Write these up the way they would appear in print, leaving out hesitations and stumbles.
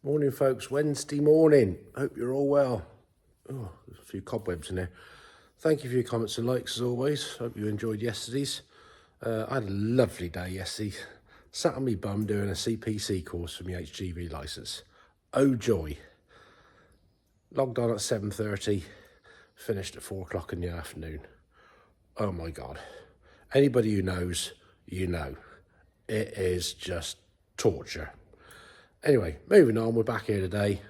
Morning folks, Wednesday morning. Hope you're all well. Oh, there's a few cobwebs in there. Thank you for your comments and likes as always. Hope you enjoyed yesterday's. I had a lovely day yesterday. Sat on my bum doing a CPC course for my HGV licence. Oh joy. Logged on at 7:30, finished at 4 o'clock in the afternoon. Oh my God. Anybody who knows, you know. It is just torture. Anyway, moving on, we're back here today.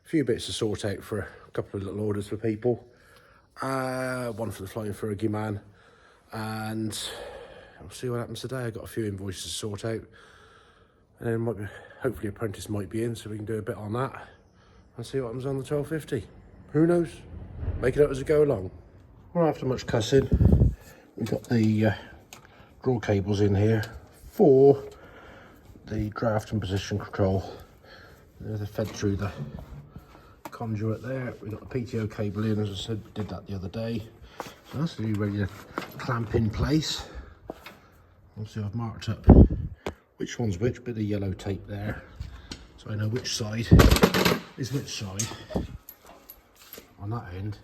A few bits to sort out for a couple of little orders for people. One for the Flying Fergie man. And we'll see what happens today. I've got a few invoices to sort out. And then hopefully Apprentice might be in so we can do a bit on that. And see what happens on the 1250. Who knows? Make it up as we go along. Well, after much cussing, we've got the draw cables in here for the draft and position control. They're fed through the conduit there. We've got the PTO cable in, as I said, we did that the other day. So that's really ready to clamp in place. Obviously I've marked up which one's which, bit of yellow tape there, so I know which side is which side on that end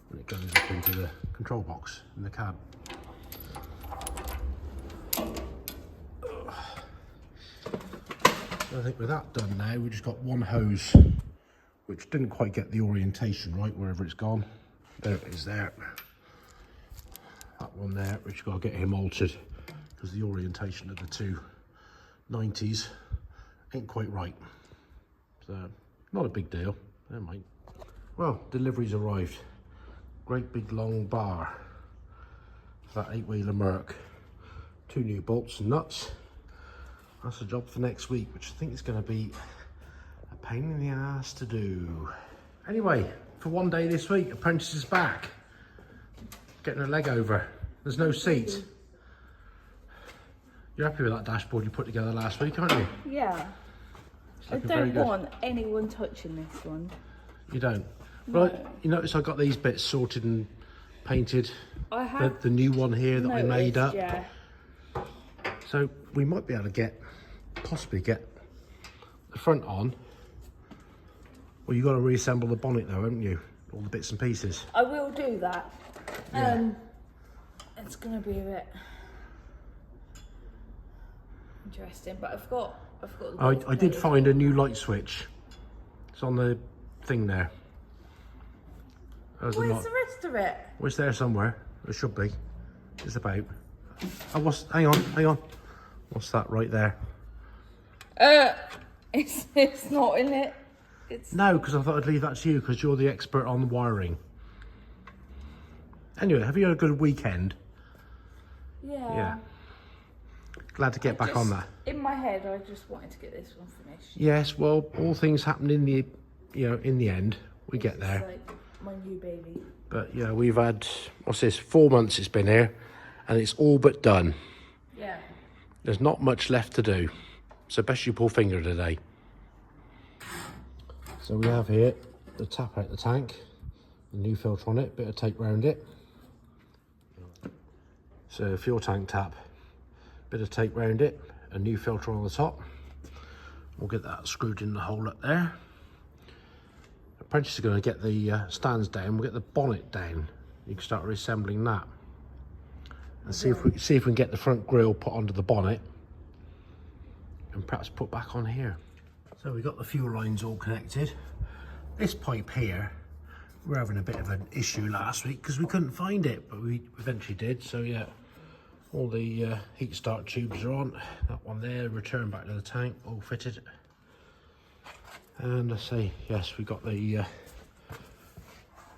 when it goes up into the control box in the cab. I think with that done now, we just got one hose, which didn't quite get the orientation right wherever it's gone. There it is there. That one there, which got to get him altered because the orientation of the two 90s ain't quite right. So, not a big deal. Never mind. Well, delivery's arrived. Great big long bar for that 8-wheeler Merc. 2 new bolts and nuts. That's a job for next week, which I think is going to be a pain in the ass to do. Anyway, for one day this week, Apprentice is back. Getting her leg over. There's no seat. You're happy with that dashboard you put together last week, aren't you? Yeah. I don't want anyone touching this one. You don't? No. Right, you notice I got these bits sorted and painted. I have the new one here that I made up. Yeah. So we might be able to possibly get the front on. Well, you've got to reassemble the bonnet though, haven't you? All the bits and pieces. I will do that. Yeah. It's going to be a bit interesting, but I've got the I did find a new light switch. It's on the thing there. Where's the rest of it? Well, it's there somewhere. It should be. It's about. Oh, hang on. What's that right there? It's not in it. No, because I thought I'd leave that to you because you're the expert on the wiring. Anyway, have you had a good weekend? Yeah. Glad to get back on that. In my head, I just wanted to get this one finished. Yes, well, all things happen in the, in the end. We get there. It's like my new baby. But yeah, we've had 4 months it's been here, and it's all but done. Yeah. There's not much left to do, so best you pull finger today. So we have here the tap out the tank, the new filter on it, bit of tape round it. So fuel tank tap, bit of tape round it, a new filter on the top. We'll get that screwed in the hole up there. Apprentice is going to get the stands down. We'll get the bonnet down. You can start reassembling that, and see if we can get the front grille put onto the bonnet, and perhaps put back on here. So we got the fuel lines all connected. This pipe here, we're having a bit of an issue last week because we couldn't find it, but we eventually did. So yeah, all the heat start tubes are on. That one there, return back to the tank, all fitted. And I say, yes, we got the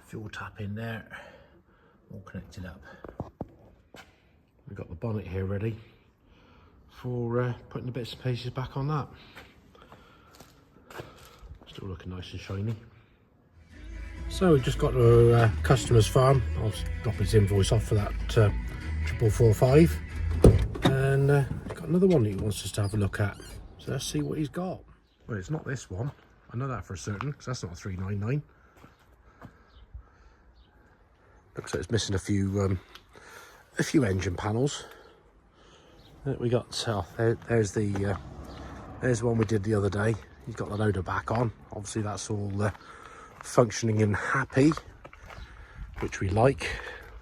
fuel tap in there, all connected up. We've got the bonnet here ready for putting the bits and pieces back on that. Still looking nice and shiny. So we just got to a customer's farm. I'll drop his invoice off for that 4445. And got another one that he wants us to have a look at. So let's see what he's got. Well, it's not this one. I know that for certain, because that's not a 399. Looks like it's missing a few engine panels. We got there's the one we did the other day. He's got the loader back on. Obviously that's all functioning and happy, which we like.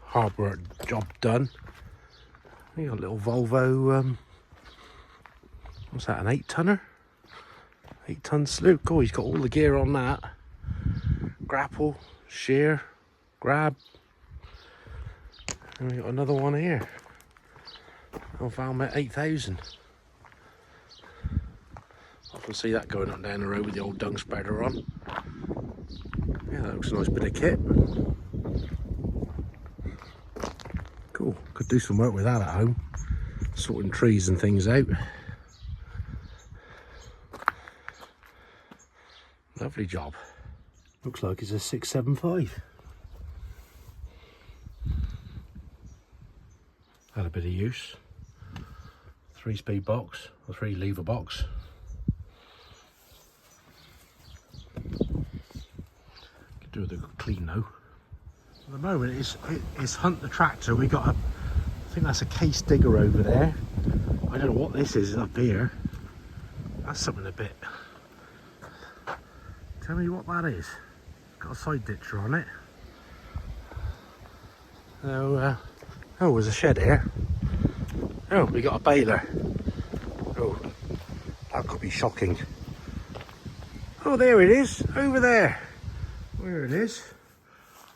Hard work job done. You got a little Volvo, what's that, an 8-tonner? 8-ton sloop. Oh, he's got all the gear on that. Grapple, shear, grab. And we got another one here. Oh, Valmet 8000. I can see that going up down the road with the old dung spreader on. Yeah, that looks a nice bit of kit. Cool, could do some work with that at home. Sorting trees and things out. Lovely job. Looks like it's a 675. Had a bit of use. 3-speed box, or 3-lever box. Could do with a good clean though. At the moment it's Hunt the tractor. We got a, I think that's a case digger over there. I don't know what this is up here. That's something a bit. Tell me what that is. Got a side ditcher on it. So, oh, there's a shed here. Oh, we got a baler. Oh, that could be shocking. Oh, there it is, over there. Where it is,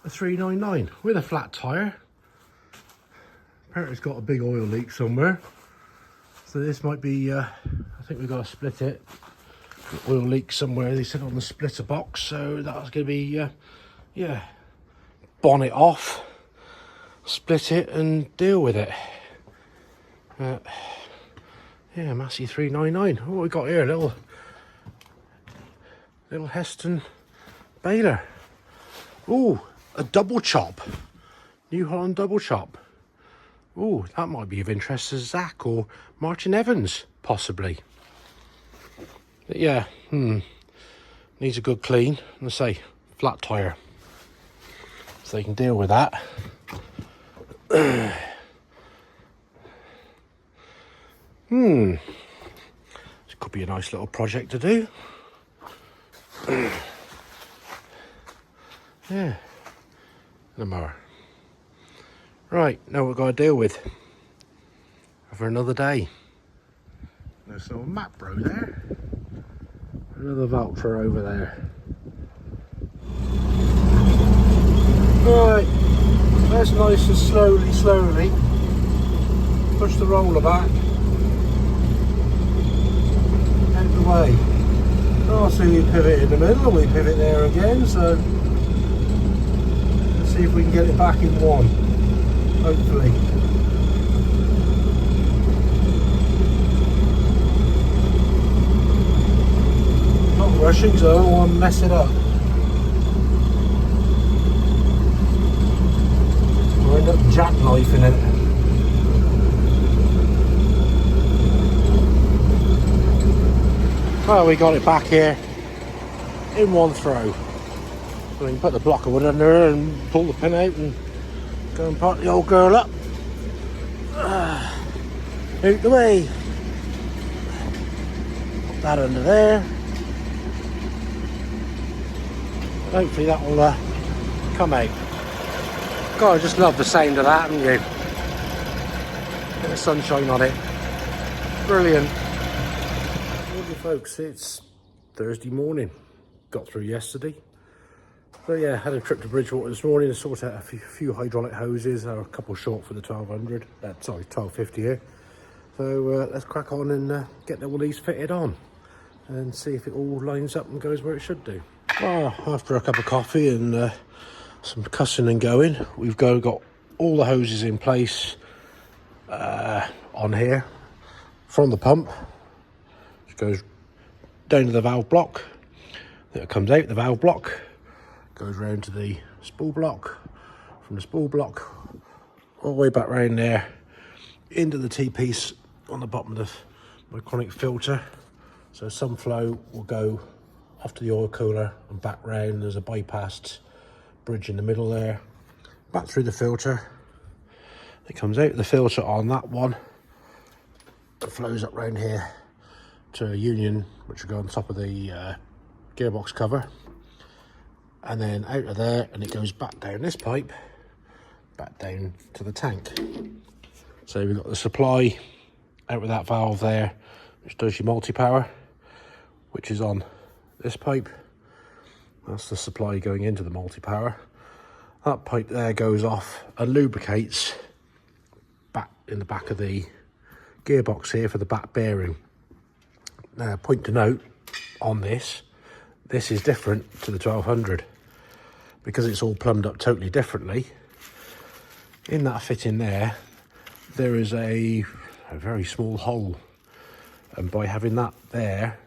a 399 with a flat tyre. Apparently it's got a big oil leak somewhere. So this might be, I think we've got to split it. Oil leak somewhere, they said on the splitter box. So that's going to be, yeah, bonnet off, split it and deal with it. Yeah, Massey 399. What we got here? Little Heston baler. Oh, a double chop. New Holland double chop. Oh, that might be of interest to Zach or Martin Evans, possibly. But yeah, needs a good clean. And I say, flat tyre. So they can deal with that. This could be a nice little project to do. Yeah, and a mower. Right, now we've got to deal with for another day. There's a little map row there. Another Valtra over there. Right, that's nice and slowly push the roller back out of the way. Oh, so we pivot in the middle, we pivot there again, so let's see if we can get it back in one, hopefully. Not rushing, so I don't want to mess it up. I'll end up jackknifing it. Well, we got it back here in one throw. So we can put the block of wood under and pull the pin out and go and part the old girl up. Out the way. Put that under there. Hopefully that will come out. God, I just love the sound of that, haven't you? Bit of sunshine on it. Brilliant. Folks, it's Thursday morning. Got through yesterday. So yeah, had a trip to Bridgewater this morning to sort out a few hydraulic hoses. A couple short for the 1200. Sorry, 1250 here. So let's crack on and get all these fitted on and see if it all lines up and goes where it should do. Well, after a cup of coffee and some cussing and going, we've got all the hoses in place on here from the pump, which goes down to the valve block. Then it comes out the valve block, goes round to the spool block, from the spool block all the way back round there into the T-piece on the bottom of the chronic filter. So some flow will go off to the oil cooler and back round. There's a bypassed bridge in the middle there, back through the filter. It comes out the filter on that one, it flows up round here to a union which will go on top of the gearbox cover, and then out of there, and it goes back down this pipe, back down to the tank. So we've got the supply out with that valve there, which does your multi-power, which is on this pipe. That's the supply going into the multi-power. That pipe there goes off and lubricates back in the back of the gearbox here for the back bearing. Now, point to note on this is different to the 1200 because it's all plumbed up totally differently. In that fitting there is a very small hole, and by having that there,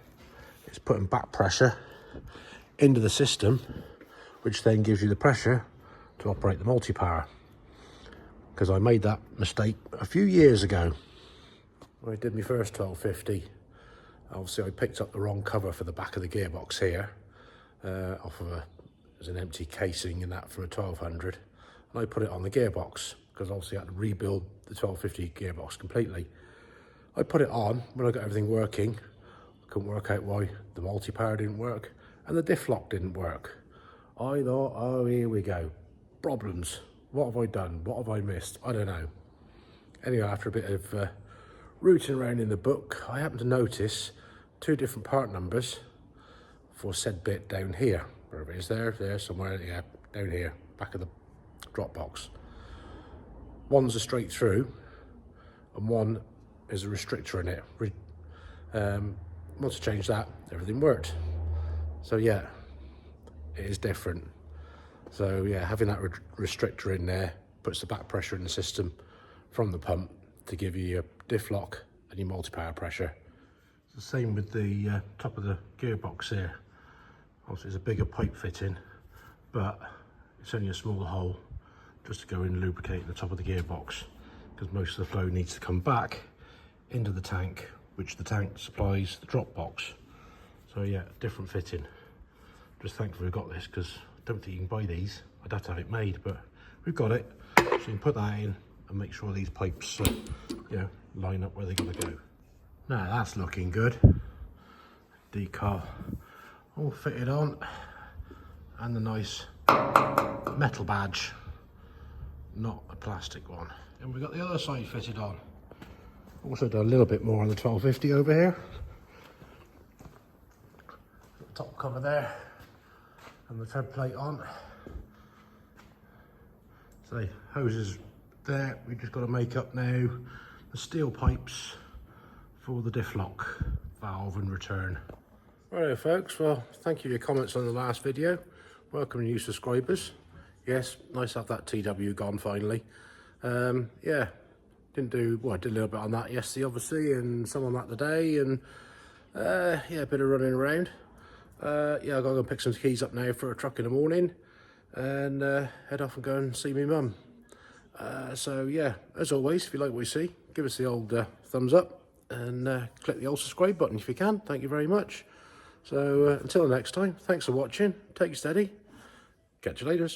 it's putting back pressure into the system, which then gives you the pressure to operate the multi-power. Because I made that mistake a few years ago when I did my first 1250. Obviously I picked up the wrong cover for the back of the gearbox here, off of there's an empty casing in that for a 1200, and I put it on the gearbox because obviously I had to rebuild the 1250 gearbox completely. I put it on when I got everything working. I couldn't work out why the multi-power didn't work and the diff lock didn't work. I thought, oh, here we go, problems. What have I done? What have I missed? I don't know. Anyway, after a bit of rooting around in the book, I happened to notice 2 different part numbers for said bit down here. Wherever it is, there, somewhere, yeah, down here, back of the drop box. One's a straight through, and one is a restrictor in it. Once I changed that, everything worked. So yeah, it is different. So yeah, having that restrictor in there puts the back pressure in the system from the pump to give you your diff lock and your multi-power pressure. It's the same with the top of the gearbox here. Obviously it's a bigger pipe fitting, but it's only a small hole just to go in and lubricate the top of the gearbox, because most of the flow needs to come back into the tank, which the tank supplies the drop box. So yeah, different fitting. Just thankful we've got this, because I don't think you can buy these. I'd have to have it made, but we've got it. So you can put that in and make sure these pipes line up where they gotta go. Now that's looking good. Decal all fitted on, and the nice metal badge, not a plastic one. And we've got the other side fitted on. Also done a little bit more on the 1250 over here. The top cover there, and the tread plate on. So the hoses there, we've just got to make up now the steel pipes for the diff lock valve and return. Righto folks, well thank you for your comments on the last video. Welcome new subscribers. Yes, nice to have that TW gone finally. Yeah, I did a little bit on that yesterday obviously, and some on that today, and yeah, a bit of running around. Yeah, I've got to go and pick some keys up now for a truck in the morning, and head off and go and see my mum. So yeah, as always, if you like what you see, give us the old thumbs up, and click the old subscribe button if you can. Thank you very much. So until next time, thanks for watching, take it steady, catch you later.